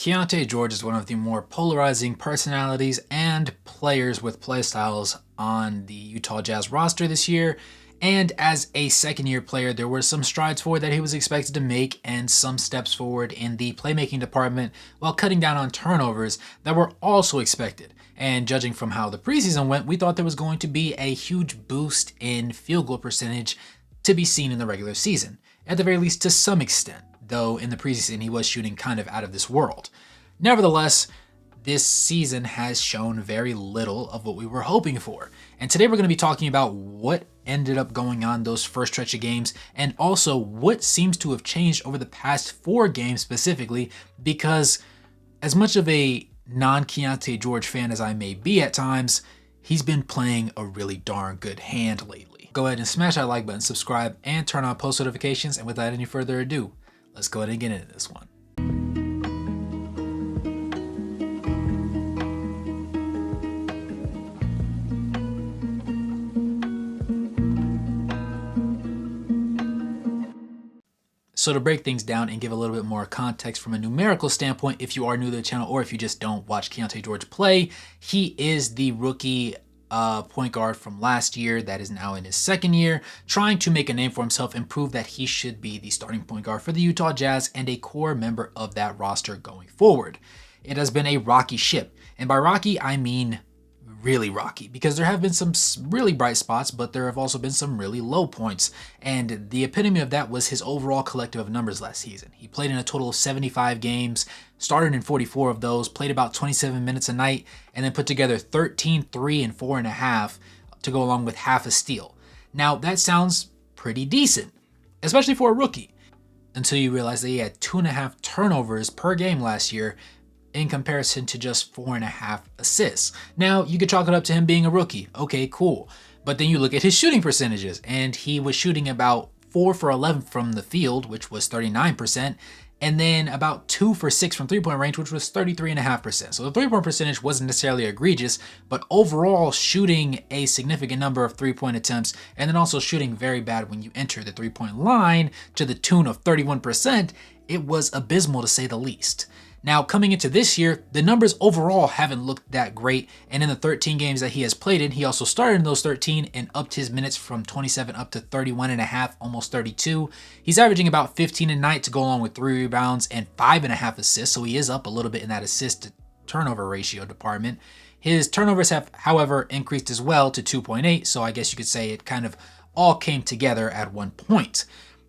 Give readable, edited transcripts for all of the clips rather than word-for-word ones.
Keyonte George is one of the more polarizing personalities and players with playstyles on the Utah Jazz roster this year. And as a second-year player, there were some strides forward that he was expected to make and some steps forward in the playmaking department while cutting down on turnovers that were also expected. And judging from how the preseason went, we thought there was going to be a huge boost in field goal percentage to be seen in the regular season, at the very least to some extent, though in the preseason he was shooting kind of out of this world. Nevertheless, this season has shown very little of what we were hoping for. And today we're going to be talking about what ended up going on those first stretch of games and also what seems to have changed over the past 4 games specifically, because as much of a non-Keyonte George fan as I may be at times, he's been playing a really darn good hand lately. Go ahead and smash that like button, subscribe, and turn on post notifications. And without any further ado, let's go ahead and get into this one. So to break things down and give a little bit more context from a numerical standpoint, if you are new to the channel or if you just don't watch Keyonte George play, he is the rookie point guard from last year that is now in his second year, trying to make a name for himself and prove that he should be the starting point guard for the Utah Jazz and a core member of that roster going forward. It has been a rocky ship, and by rocky I mean really rocky, because there have been some really bright spots, but there have also been some really low points. And the epitome of that was his overall collective of numbers last season. He played in a total of 75 games, started in 44 of those, played about 27 minutes a night, and then put together 13, 3, and 4.5 to go along with half a steal. Now that sounds pretty decent, especially for a rookie, until you realize that he had 2.5 turnovers per game last year, in comparison to just 4.5 assists. Now, you could chalk it up to him being a rookie. Okay, cool. But then you look at his shooting percentages, and he was shooting about 4 for 11 from the field, which was 39%, and then about 2 for 6 from three-point range, which was 33.5%. So the three-point percentage wasn't necessarily egregious, but overall shooting a significant number of three-point attempts, and then also shooting very bad when you enter the three-point line to the tune of 31%, it was abysmal to say the least. Now, coming into this year, the numbers overall haven't looked that great, and in the 13 games that he has played in, he also started in those 13 and upped his minutes from 27 up to 31.5, almost 32. He's averaging about 15 a night to go along with 3 rebounds and 5.5 assists, so he is up a little bit in that assist to turnover ratio department. His turnovers have, however, increased as well to 2.8, so I guess you could say it kind of all came together at one point.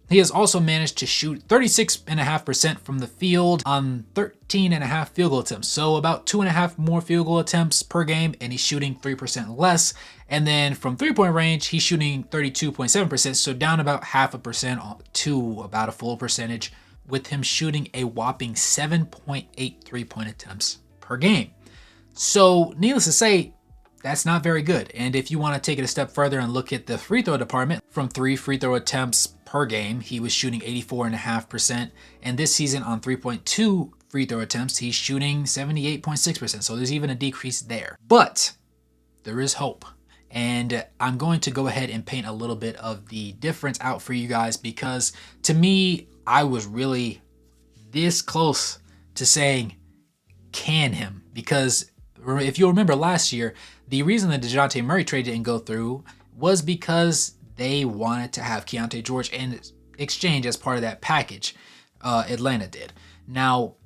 He has also managed to shoot 36.5% from the field on 13.5 field goal attempts. So about 2.5 more field goal attempts per game, and he's shooting 3% less. And then from three-point range, he's shooting 32.7%, so down about 0.5% to about a full percentage, with him shooting a whopping 7.8 three-point attempts per game. So needless to say, that's not very good. And if you want to take it a step further and look at the free throw department, from 3 free throw attempts per game, he was shooting 84.5%. And this season on 3.2 free throw attempts, he's shooting 78.6%. So there's even a decrease there. But there is hope. And I'm going to go ahead and paint a little bit of the difference out for you guys, because to me, I was really this close to saying, can him? Because if you'll remember last year, the reason the DeJounte Murray trade didn't go through was because they wanted to have Keyonte George in exchange as part of that package. Atlanta did. Now,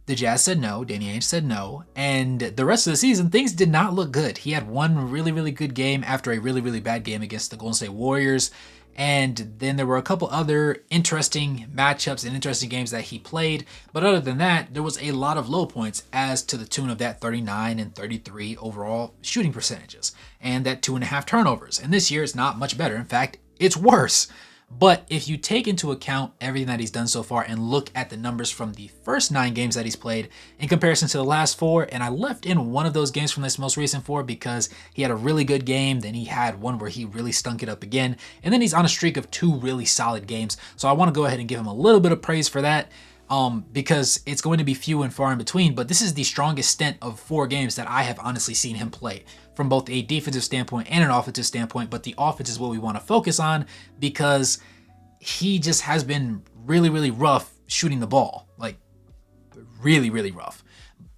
the Jazz said no, Danny Ainge said no, and the rest of the season, things did not look good. He had one really, really good game after a really, really bad game against the Golden State Warriors. And then there were a couple other interesting matchups and interesting games that he played. But other than that, there was a lot of low points as to the tune of that 39 and 33 overall shooting percentages and that 2.5 turnovers. And this year it's not much better. In fact, it's worse. But if you take into account everything that he's done so far and look at the numbers from the first 9 games that he's played in comparison to the last 4, and I left in one of those games from this most recent 4 because he had a really good game, then he had one where he really stunk it up again, and then he's on a streak of 2 really solid games. So I want to go ahead and give him a little bit of praise for that. Because it's going to be few and far in between, but this is the strongest stint of 4 games that I have honestly seen him play from both a defensive standpoint and an offensive standpoint. But the offense is what we want to focus on because he just has been really, really rough shooting the ball, like really, really rough.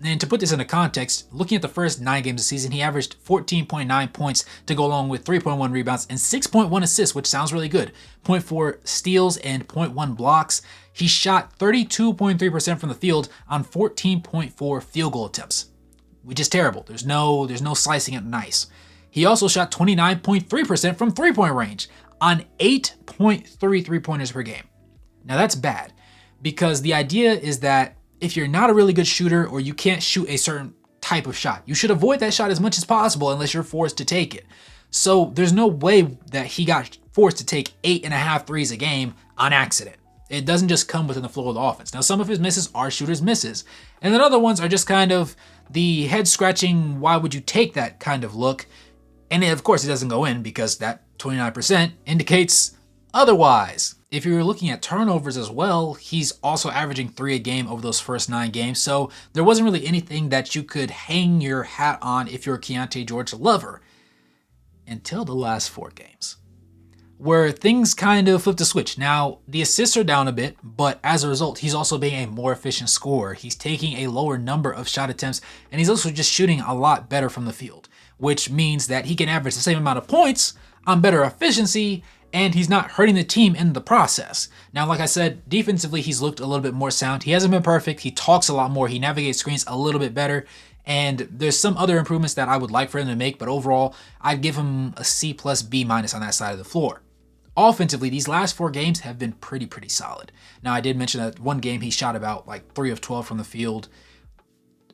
And to put this into context, looking at the first 9 games of the season, he averaged 14.9 points to go along with 3.1 rebounds and 6.1 assists, which sounds really good. 0.4 steals and 0.1 blocks. He shot 32.3% from the field on 14.4 field goal attempts, which is terrible. There's no slicing it nice. He also shot 29.3% from three-point range on 8.3 3-pointers per game. Now that's bad, because the idea is that if you're not a really good shooter or you can't shoot a certain type of shot, you should avoid that shot as much as possible unless you're forced to take it. So there's no way that he got forced to take 8.5 threes a game on accident. It doesn't just come within the flow of the offense. Now, some of his misses are shooter's misses, and then other ones are just kind of the head scratching, why would you take that kind of look? And of course it doesn't go in because that 29% indicates otherwise. If you're looking at turnovers as well, he's also averaging 3 a game over those first 9 games. So there wasn't really anything that you could hang your hat on if you're a Keyonte George lover until the last 4 games, where things kind of flipped a switch. Now, the assists are down a bit, but as a result, he's also being a more efficient scorer. He's taking a lower number of shot attempts, and he's also just shooting a lot better from the field, which means that he can average the same amount of points on better efficiency, and he's not hurting the team in the process. Now, like I said, defensively, he's looked a little bit more sound. He hasn't been perfect. He talks a lot more. He navigates screens a little bit better. And there's some other improvements that I would like for him to make, but overall, I'd give him a C plus B minus on that side of the floor. Offensively, these last 4 games have been pretty solid. Now, I did mention that one game he shot about like 3 of 12 from the field.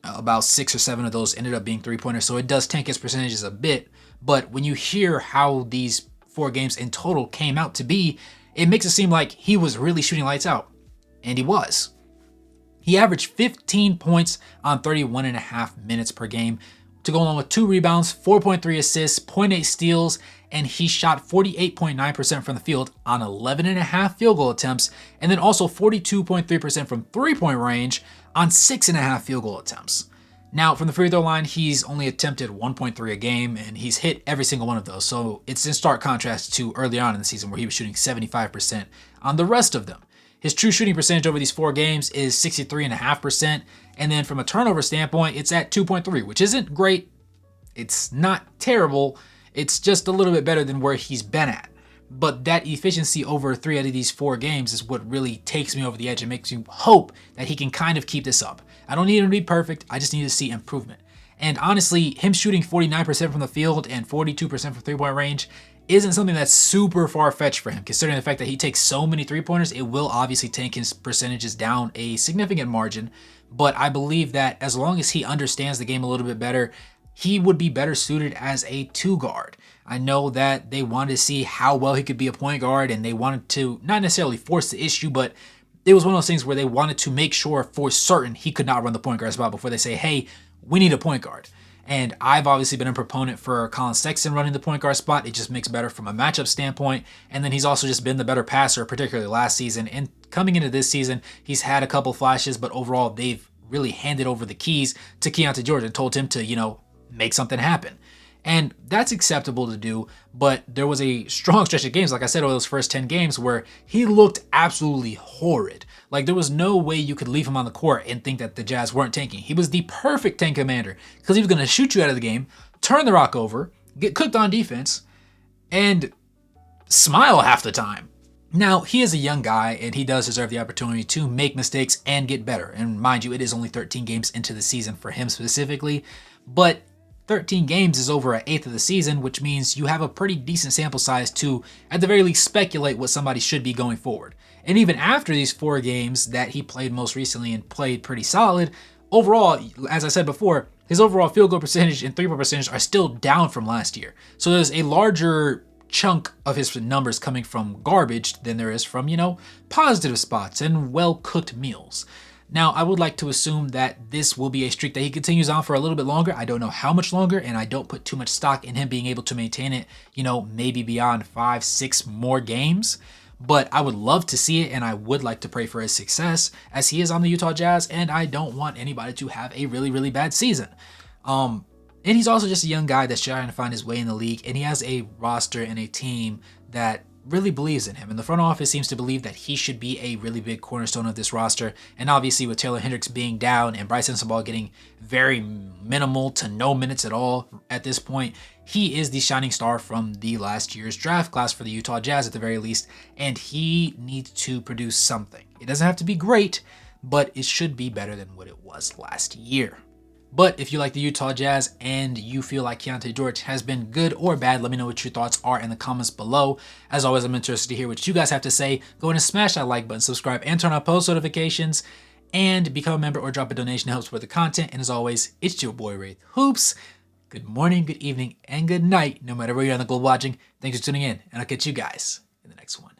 About 6 or 7 of those ended up being 3-pointers, so it does tank his percentages a bit. But when you hear how these 4 games in total came out to be, it makes it seem like he was really shooting lights out. And he was. He averaged 15 points on 31.5 minutes per game to go along with 2 rebounds, 4.3 assists, 0.8 steals, and he shot 48.9% from the field on 11.5 field goal attempts, and then also 42.3% from 3-point range on 6.5 field goal attempts. Now, from the free throw line, he's only attempted 1.3 a game, and he's hit every single one of those. So it's in stark contrast to early on in the season where he was shooting 75% on the rest of them. His true shooting percentage over these 4 games is 63.5%. And then from a turnover standpoint, it's at 2.3, which isn't great. It's not terrible. It's just a little bit better than where he's been at. But that efficiency over 3 out of these 4 games is what really takes me over the edge and makes me hope that he can kind of keep this up. I don't need him to be perfect. I just need to see improvement. And honestly, him shooting 49% from the field and 42% from 3-point range isn't something that's super far-fetched for him. Considering the fact that he takes so many 3-pointers, it will obviously take his percentages down a significant margin. But I believe that as long as he understands the game a little bit better, he would be better suited as a 2 guard. I know that they wanted to see how well he could be a point guard, and they wanted to not necessarily force the issue, but it was one of those things where they wanted to make sure for certain he could not run the point guard spot before they say, hey, we need a point guard. And I've obviously been a proponent for Colin Sexton running the point guard spot. It just makes better from a matchup standpoint. And then he's also just been the better passer, particularly last season. And coming into this season, he's had a couple flashes, but overall they've really handed over the keys to Keyonte George and told him to, make something happen. And that's acceptable to do, but there was a strong stretch of games, like I said, over those first 10 games where he looked absolutely horrid. Like there was no way you could leave him on the court and think that the Jazz weren't tanking. He was the perfect tank commander because he was going to shoot you out of the game, turn the rock over, get cooked on defense, and smile half the time. Now, he is a young guy, and he does deserve the opportunity to make mistakes and get better. And mind you, it is only 13 games into the season for him specifically, but 13 games is over an eighth of the season, which means you have a pretty decent sample size to, at the very least, speculate what somebody should be going forward. And even after these 4 games that he played most recently and played pretty solid, overall, as I said before, his overall field goal percentage and 3-point percentage are still down from last year. So there's a larger chunk of his numbers coming from garbage than there is from, positive spots and well-cooked meals. Now, I would like to assume that this will be a streak that he continues on for a little bit longer. I don't know how much longer, and I don't put too much stock in him being able to maintain it, maybe beyond 5-6 more games. But I would love to see it, and I would like to pray for his success, as he is on the Utah Jazz, and I don't want anybody to have a really, really bad season. And he's also just a young guy that's trying to find his way in the league, and he has a roster and a team that really believes in him, and the front office seems to believe that he should be a really big cornerstone of this roster. And obviously with Taylor Hendricks being down and Bryce Sensabaugh getting very minimal to no minutes at all at this point, he is the shining star from the last year's draft class for the Utah Jazz at the very least, and he needs to produce something. It doesn't have to be great, but it should be better than what it was last year. But if you like the Utah Jazz and you feel like Keyonte George has been good or bad, let me know what your thoughts are in the comments below. As always, I'm interested to hear what you guys have to say. Go ahead and smash that like button, subscribe, and turn on post notifications, and become a member or drop a donation to help support the content. And as always, it's your boy Wraith Hoops. Good morning, good evening, and good night, no matter where you're on the globe watching. Thanks for tuning in, and I'll catch you guys in the next one.